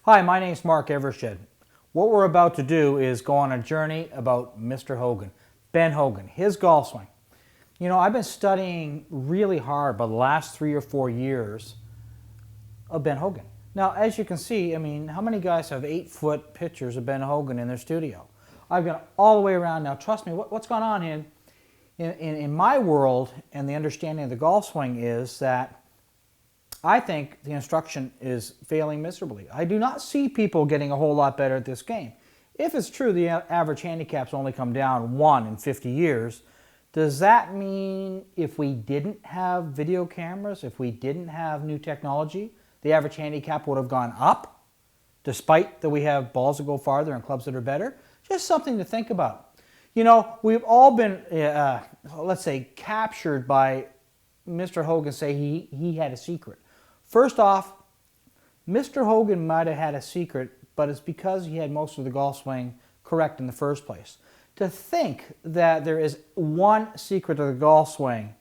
Hi, my name's Mark Evershed. What we're about to do is go on a journey about Mr. Hogan, Ben Hogan, his golf swing. You know, I've been studying really hard by the last 3 or 4 years of Ben Hogan. Now, as you can see, I mean, how many guys have 8-foot pictures of Ben Hogan in their studio? I've gone all the way around. Now, trust me, what's gone on in my world and the understanding of the golf swing is that I think the instruction is failing miserably. I do not see people getting a whole lot better at this game. If it's true the average handicap's only come down 1 in 50 years, does that mean if we didn't have video cameras, if we didn't have new technology, the average handicap would have gone up, despite that we have balls that go farther and clubs that are better? Just something to think about. You know, we've all been, let's say, captured by Mr. Hogan say he had a secret. First off, Mr. Hogan might have had a secret, but it's because he had most of the golf swing correct in the first place. To think that there is one secret to the golf swing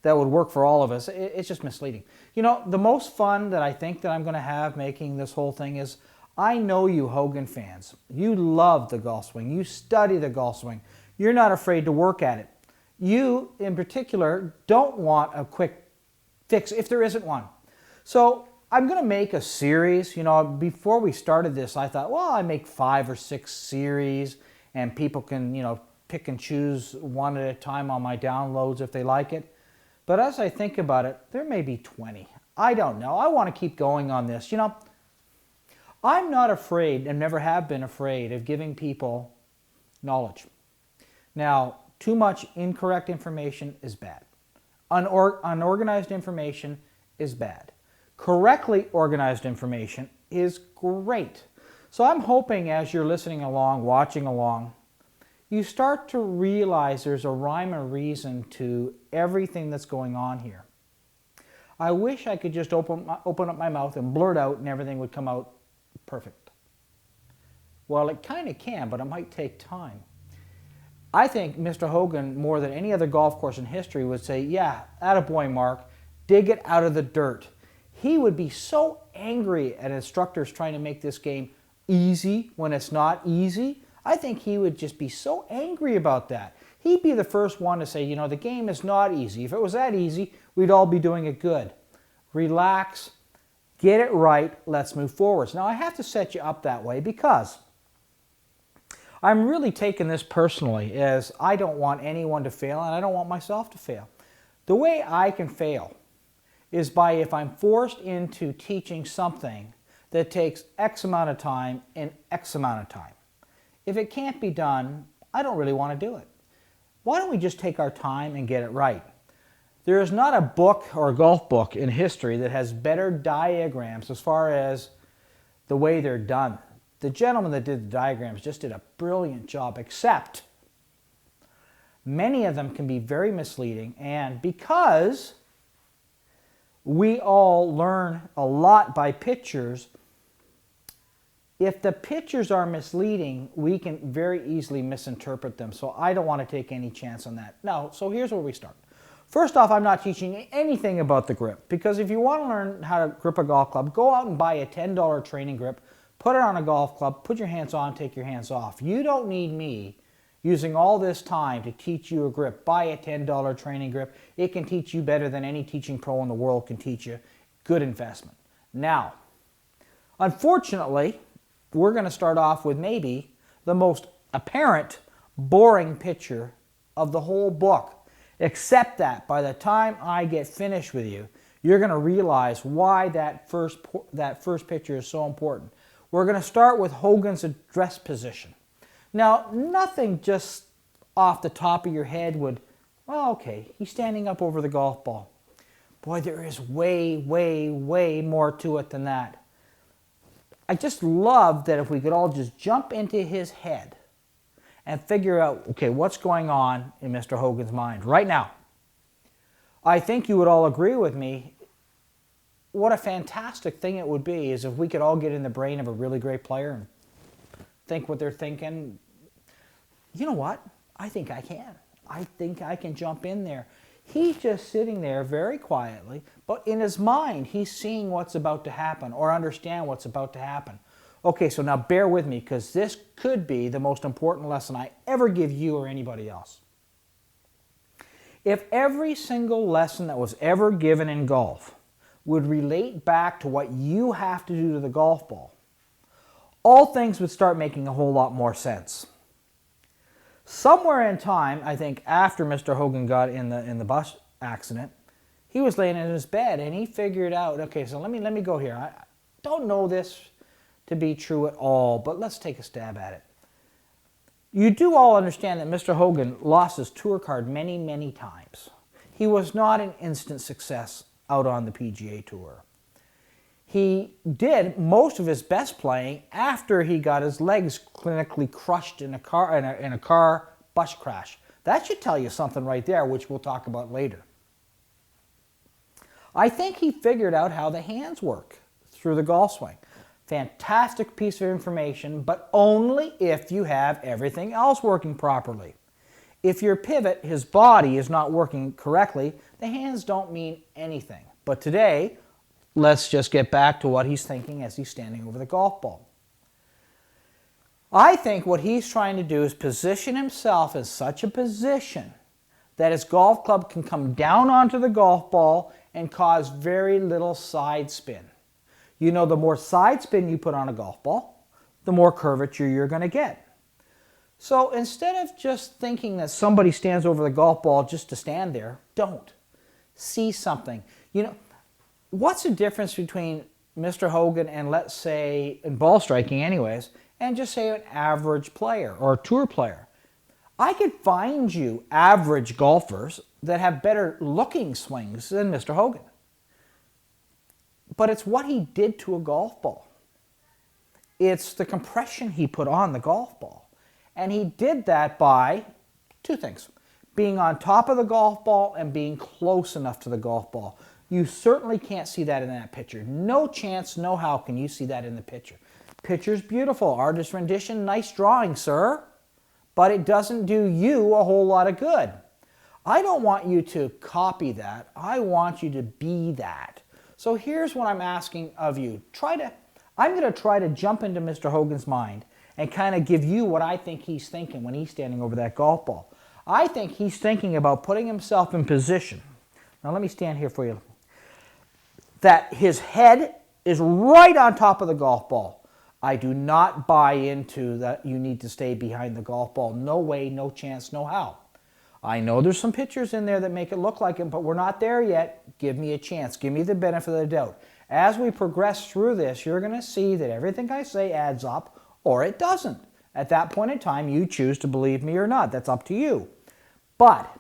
that would work for all of us, it's just misleading. You know, the most fun that I think that I'm going to have making this whole thing is, I know you Hogan fans. You love the golf swing. You study the golf swing. You're not afraid to work at it. You, in particular, don't want a quick fix if there isn't one. So I'm going to make a series. You know, before we started this, I thought, well, I make 5 or 6 series and people can, you know, pick and choose one at a time on my downloads if they like it. But as I think about it, there may be 20. I don't know. I want to keep going on this. You know, I'm not afraid and never have been afraid of giving people knowledge. Now, too much incorrect information is bad. Unorganized information is bad. Correctly organized information is great. So I'm hoping as you're listening along, watching along, you start to realize there's a rhyme and reason to everything that's going on here. I wish I could just open up my mouth and blurt out and everything would come out perfect. Well, it kind of can, but it might take time. I think Mr. Hogan, more than any other golf course in history, would say, yeah, attaboy, Mark, dig it out of the dirt. He would be so angry at instructors trying to make this game easy when it's not easy. I think he would just be so angry about that. He'd be the first one to say, you know, the game is not easy. If it was that easy, we'd all be doing it good. Relax, get it right, let's move forwards. Now, I have to set you up that way because I'm really taking this personally as I don't want anyone to fail and I don't want myself to fail. The way I can fail is by if I'm forced into teaching something that takes X amount of time and X amount of time. If it can't be done, I don't really want to do it. Why don't we just take our time and get it right? There is not a book or a golf book in history that has better diagrams as far as the way they're done. The gentleman that did the diagrams just did a brilliant job, except many of them can be very misleading, and because we all learn a lot by pictures, if the pictures are misleading, we can very easily misinterpret them. So I don't want to take any chance on that. Now, so here's where we start. First off, I'm not teaching anything about the grip, because if you want to learn how to grip a golf club, go out and buy a $10 training grip, put it on a golf club, put your hands on, take your hands off. You don't need me using all this time to teach you a grip. Buy a $10 training grip. It can teach you better than any teaching pro in the world can teach you. Good investment. Now, unfortunately, we're going to start off with maybe the most apparent boring picture of the whole book. Except that by the time I get finished with you, you're going to realize why that first picture is so important. We're going to start with Hogan's address position. Now, nothing just off the top of your head would, well, okay, he's standing up over the golf ball. Boy, there is way, way, way more to it than that. I just love that if we could all just jump into his head and figure out, okay, what's going on in Mr. Hogan's mind right now. I think you would all agree with me, what a fantastic thing it would be is if we could all get in the brain of a really great player and think what they're thinking. You know what? I think I can. I think I can jump in there. He's just sitting there very quietly, but in his mind, he's seeing what's about to happen or understand what's about to happen. Okay, so now bear with me because this could be the most important lesson I ever give you or anybody else. If every single lesson that was ever given in golf would relate back to what you have to do to the golf ball, all things would start making a whole lot more sense. Somewhere in time, I think after Mr. Hogan got in the bus accident, he was laying in his bed and he figured out, okay, so let me go here. I don't know this to be true at all, but let's take a stab at it. You do all understand that Mr. Hogan lost his tour card many, many times. He was not an instant success out on the PGA Tour. He did most of his best playing after he got his legs clinically crushed in a car bus crash. That should tell you something right there, which we'll talk about later. I think he figured out how the hands work through the golf swing. Fantastic piece of information, but only if you have everything else working properly. If your pivot, his body, is not working correctly, the hands don't mean anything. But today, let's just get back to what he's thinking as he's standing over the golf ball. I think what he's trying to do is position himself in such a position that his golf club can come down onto the golf ball and cause very little side spin. You know, the more side spin you put on a golf ball, the more curvature you're going to get. So instead of just thinking that somebody stands over the golf ball just to stand there, don't. See something. You know, what's the difference between Mr. Hogan and, let's say, in ball striking anyways, and just say an average player or a tour player? I could find you average golfers that have better looking swings than Mr. Hogan. But it's what he did to a golf ball. It's the compression he put on the golf ball. And he did that by two things: being on top of the golf ball and being close enough to the golf ball. You certainly can't see that in that picture. No chance, no how can you see that in the picture. Picture's beautiful. Artist rendition, nice drawing, sir. But it doesn't do you a whole lot of good. I don't want you to copy that. I want you to be that. So here's what I'm asking of you. I'm going to try to jump into Mr. Hogan's mind and kind of give you what I think he's thinking when he's standing over that golf ball. I think he's thinking about putting himself in position. Now let me stand here for you. That his head is right on top of the golf ball. I do not buy into that you need to stay behind the golf ball. No way, no chance, no how. I know there's some pictures in there that make it look like it, but we're not there yet. Give me a chance. Give me the benefit of the doubt. As we progress through this, you're going to see that everything I say adds up or it doesn't. At that point in time, you choose to believe me or not. That's up to you. But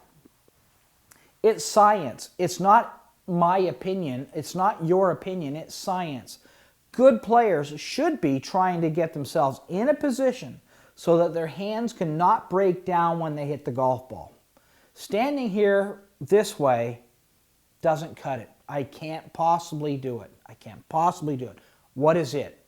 it's science. It's not my opinion. It's not your opinion. It's science. Good players should be trying to get themselves in a position so that their hands cannot break down when they hit the golf ball. Standing here this way doesn't cut it. I can't possibly do it. I can't possibly do it. What is it?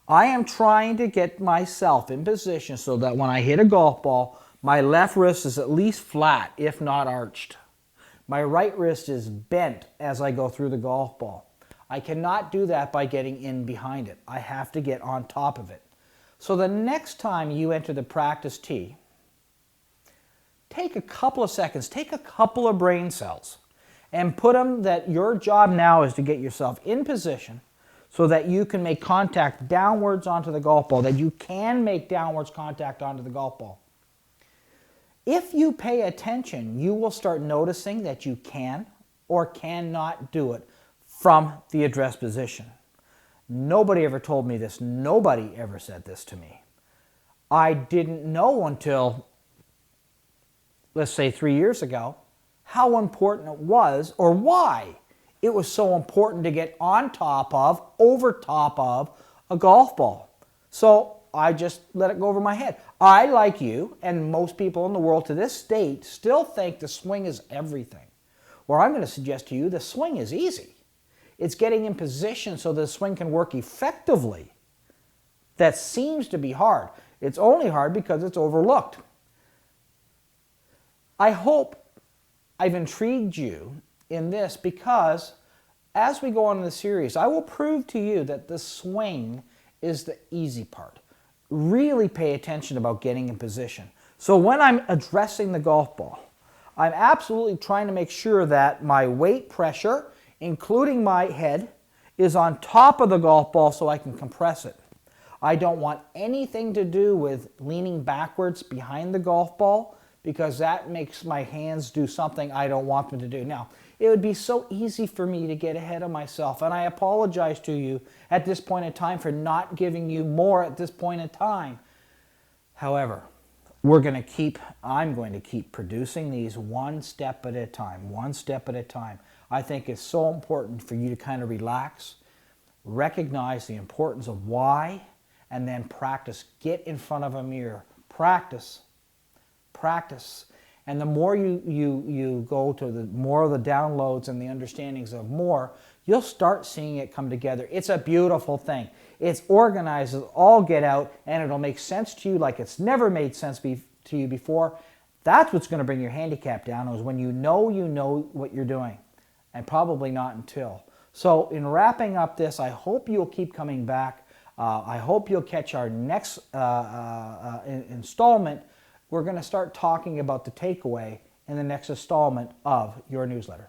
I am trying to get myself in position so that when I hit a golf ball, my left wrist is at least flat, if not arched. My right wrist is bent as I go through the golf ball. I cannot do that by getting in behind it. I have to get on top of it. So the next time you enter the practice tee, take a couple of seconds, take a couple of brain cells, and put them that your job now is to get yourself in position so that you can make contact downwards onto the golf ball, that you can make downwards contact onto the golf ball. If you pay attention, you will start noticing that you can or cannot do it from the address position. Nobody ever told me this. Nobody ever said this to me. I didn't know until, let's say 3 years ago, how important it was or why it was so important to get on top of, over top of a golf ball. So I just let it go over my head. I, like you, and most people in the world to this date, still think the swing is everything. Well, I'm going to suggest to you the swing is easy. It's getting in position so the swing can work effectively. That seems to be hard. It's only hard because it's overlooked. I hope I've intrigued you in this because as we go on in the series, I will prove to you that the swing is the easy part. Really pay attention about getting in position. So when I'm addressing the golf ball, I'm absolutely trying to make sure that my weight pressure, including my head, is on top of the golf ball so I can compress it. I don't want anything to do with leaning backwards behind the golf ball, because that makes my hands do something I don't want them to do. Now, it would be so easy for me to get ahead of myself, and I apologize to you at this point in time for not giving you more at this point in time. However, I'm going to keep producing these one step at a time, one step at a time. I think it's so important for you to kind of relax, recognize the importance of why, and then practice. Get in front of a mirror. Practice. Practice. And the more you go to the more of the downloads and the understandings of more, you'll start seeing it come together. It's a beautiful thing. It's organized, it'll all get out, and it'll make sense to you like it's never made sense to you before. That's what's going to bring your handicap down, is when you know what you're doing, and probably not until. So in wrapping up this, I hope you'll keep coming back. I hope you'll catch our next installment. We're going to start talking about the takeaway in the next installment of your newsletter.